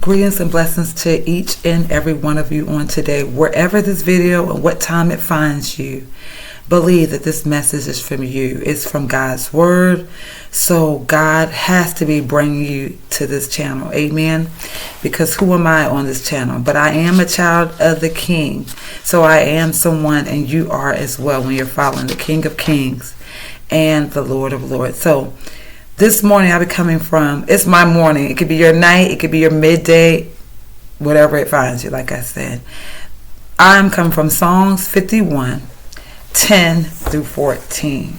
Greetings and blessings to each and every one of you on today. Wherever this video and what time it finds you, believe that this message is from you. It's from God's Word. So God has to be bringing you to this channel. Amen. Because who am I on this channel? But I am a child of the King. So I am someone, and you are as well when you're following the King of Kings and the Lord of Lords. So this morning I'll be coming from, it's my morning. It could be your night. It could be your midday, whatever it finds you, like I said. I'm coming from Psalms 51, 10 through 14.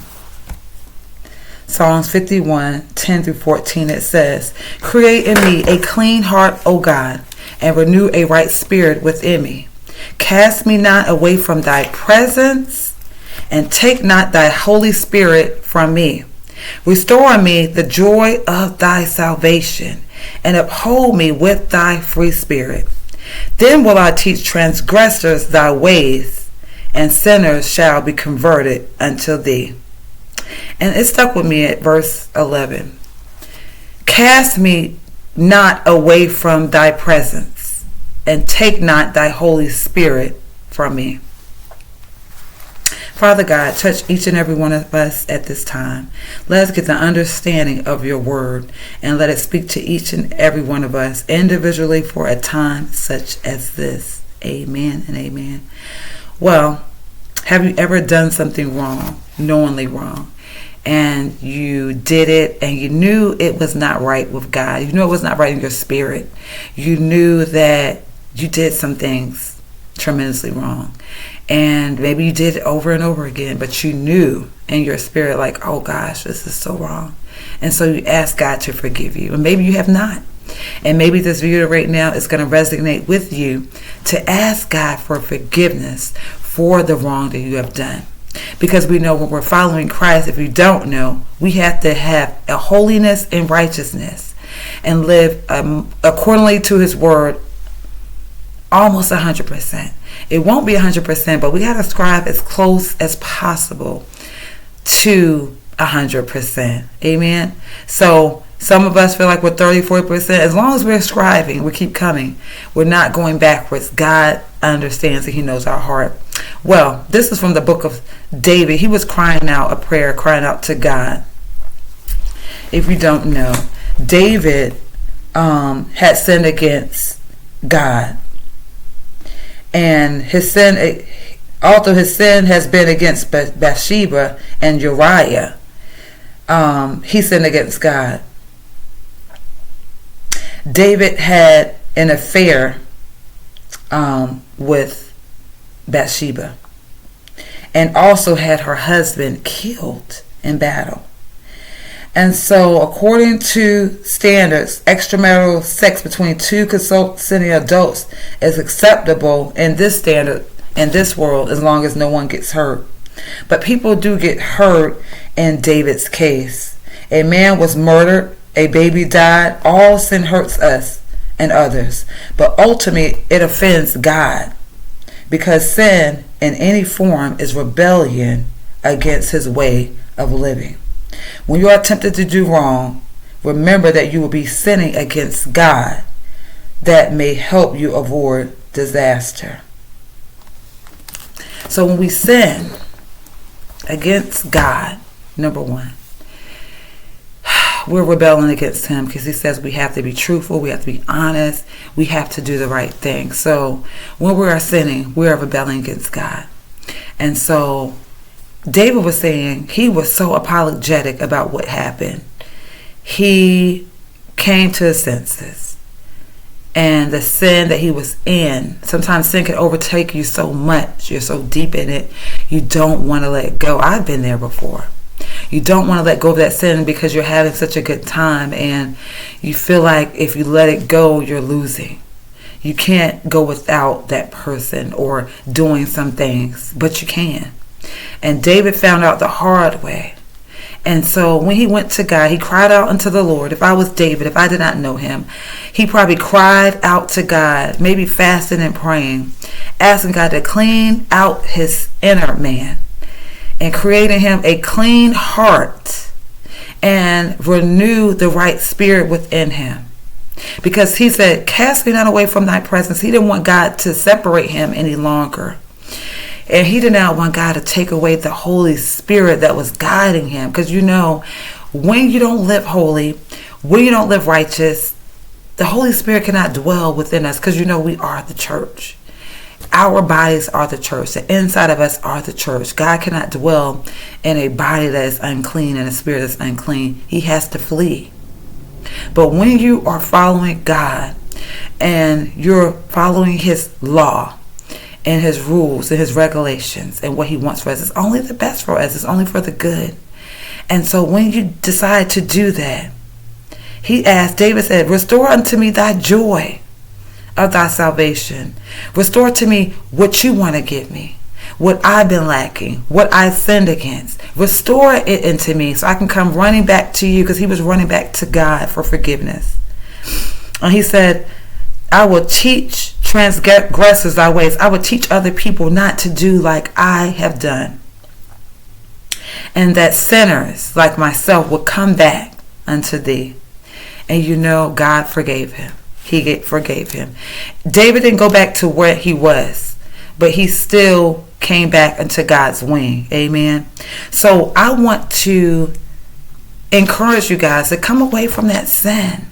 Psalms 51, 10 through 14, it says, "Create in me a clean heart, O God, and renew a right spirit within me. Cast me not away from thy presence, and take not thy Holy Spirit from me. Restore in me the joy of thy salvation, and uphold me with thy free spirit. Then will I teach transgressors thy ways, and sinners shall be converted unto thee." And it stuck with me at verse 11. "Cast me not away from thy presence, and take not thy Holy Spirit from me." Father God, touch each and every one of us at this time. Let us get the understanding of your word, and let it speak to each and every one of us individually for a time such as this. Amen and amen. Well, have you ever done something wrong, knowingly wrong, and you did it and you knew it was not right with God? You knew it was not right in your spirit. You knew that you did some things tremendously wrong. And maybe you did it over and over again, but you knew in your spirit, like, oh gosh, this is so wrong. And so you ask God to forgive you. And maybe you have not. And maybe this video right now is going to resonate with you to ask God for forgiveness for the wrong that you have done. Because we know when we're following Christ, if you don't know, we have to have a holiness and righteousness and live accordingly to his word almost 100%. It won't be 100%, but we got to strive as close as possible to 100%. Amen. So some of us feel like we're 30-40%. As long as we're striving, we keep coming. We're not going backwards. God understands and he knows our heart. Well, this is from the book of David. He was crying out a prayer, crying out to God. If you don't know, David had sinned against God. And his sin, although his sin has been against Bathsheba and Uriah, he sinned against God. David had an affair with Bathsheba, and also had her husband killed in battle. And so, according to standards, extramarital sex between two consenting adults is acceptable in this standard, in this world, as long as no one gets hurt. But people do get hurt in David's case. A man was murdered, a baby died. All sin hurts us and others. But ultimately, it offends God, because sin in any form is rebellion against his way of living. When you are tempted to do wrong, remember that you will be sinning against God. That may help you avoid disaster. So when we sin against God, number one, we're rebelling against him, because he says we have to be truthful, we have to be honest, we have to do the right thing. So when we are sinning, we are rebelling against God. And so David was saying he was so apologetic about what happened. He came to his senses. And the sin that he was in, sometimes sin can overtake you so much. You're so deep in it, you don't want to let go. I've been there before. You don't want to let go of that sin because you're having such a good time, and you feel like if you let it go, you're losing. You can't go without that person or doing some things, but you can. And David found out the hard way. And so when he went to God, he cried out unto the Lord. If I was David, if I did not know him, he probably cried out to God, maybe fasting and praying, asking God to clean out his inner man and creating him a clean heart and renew the right spirit within him. Because he said, cast me not away from thy presence. He didn't want God to separate him any longer. And he did not want God to take away the Holy Spirit that was guiding him. Because when you don't live holy, when you don't live righteous, the Holy Spirit cannot dwell within us. Because we are the church. Our bodies are the church. The inside of us are the church. God cannot dwell in a body that is unclean and a spirit that's unclean. He has to flee. But when you are following God and you're following his law and his rules and his regulations and what he wants for us, it's only the best for us. It's only for the good. And so when you decide to do that, David said, restore unto me thy joy of thy salvation. Restore to me what you want to give me, what I've been lacking, what I sinned against. Restore it into me so I can come running back to you, because he was running back to God for forgiveness. And he said, I will teach transgressors thy ways. I will teach other people not to do like I have done. And that sinners like myself will come back unto thee. And God forgave him. He forgave him. David didn't go back to where he was, but he still came back into God's wing. Amen. So I want to encourage you guys to come away from that sin.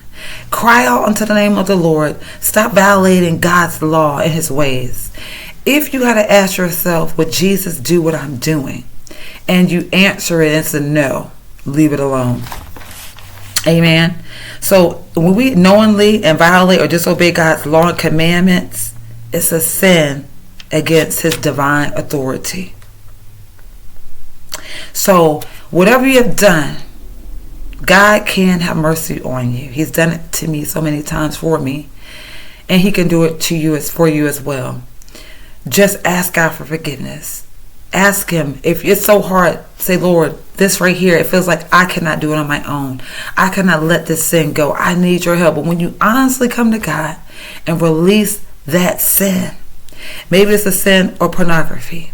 Cry out unto the name of the Lord. Stop violating God's law and his ways. If you got to ask yourself, would Jesus do what I'm doing? And you answer it and say no, leave it alone. Amen. So when we knowingly and violate or disobey God's law and commandments, it's a sin against his divine authority. So whatever you have done, God can have mercy on you. He's done it to me so many times for me, and he can do it to you for you as well. Just ask God for forgiveness. Ask him. If it's so hard, say, Lord, this right here, it feels like I cannot do it on my own. I cannot let this sin go. I need your help. But when you honestly come to God and release that sin, maybe it's a sin of pornography.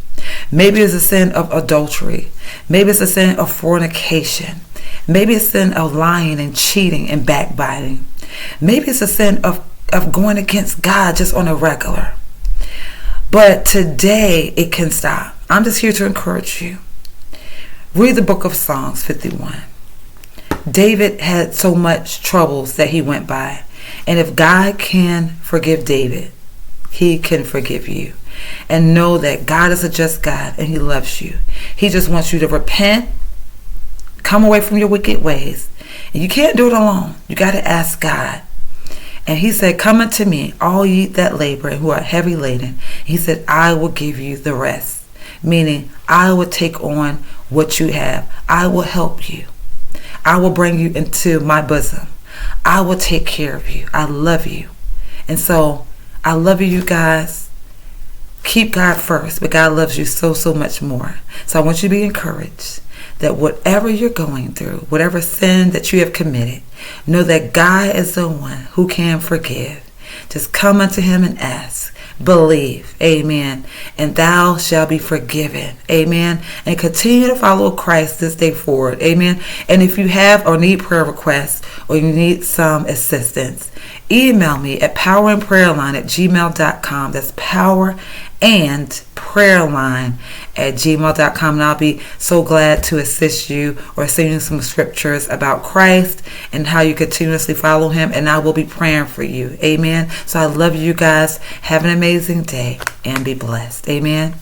Maybe it's a sin of adultery. Maybe it's a sin of fornication. Maybe it's a sin of lying and cheating and backbiting. Maybe it's a sin of going against God just on a regular. But today it can stop. I'm just here to encourage you. Read the book of Psalms 51. David had so much troubles that he went by. And if God can forgive David, he can forgive you. And know that God is a just God and he loves you. He just wants you to repent, come away from your wicked ways. And you can't do it alone. You got to ask God. And he said, come unto me, all ye that labor and who are heavy laden. He said, I will give you the rest. Meaning, I will take on what you have. I will help you. I will bring you into my bosom. I will take care of you. I love you. And so, I love you guys. Keep God first, but God loves you so, so much more. So I want you to be encouraged that whatever you're going through, whatever sin that you have committed, know that God is the one who can forgive. Just come unto him and ask. Believe. Amen. And thou shalt be forgiven. Amen. And continue to follow Christ this day forward. Amen. And if you have or need prayer requests or you need some assistance, email me at powerandprayerline@gmail.com. That's powerandprayerline@gmail.com. And I'll be so glad to assist you or send you some scriptures about Christ and how you continuously follow him. And I will be praying for you. Amen. So I love you guys. Have an amazing day and be blessed. Amen.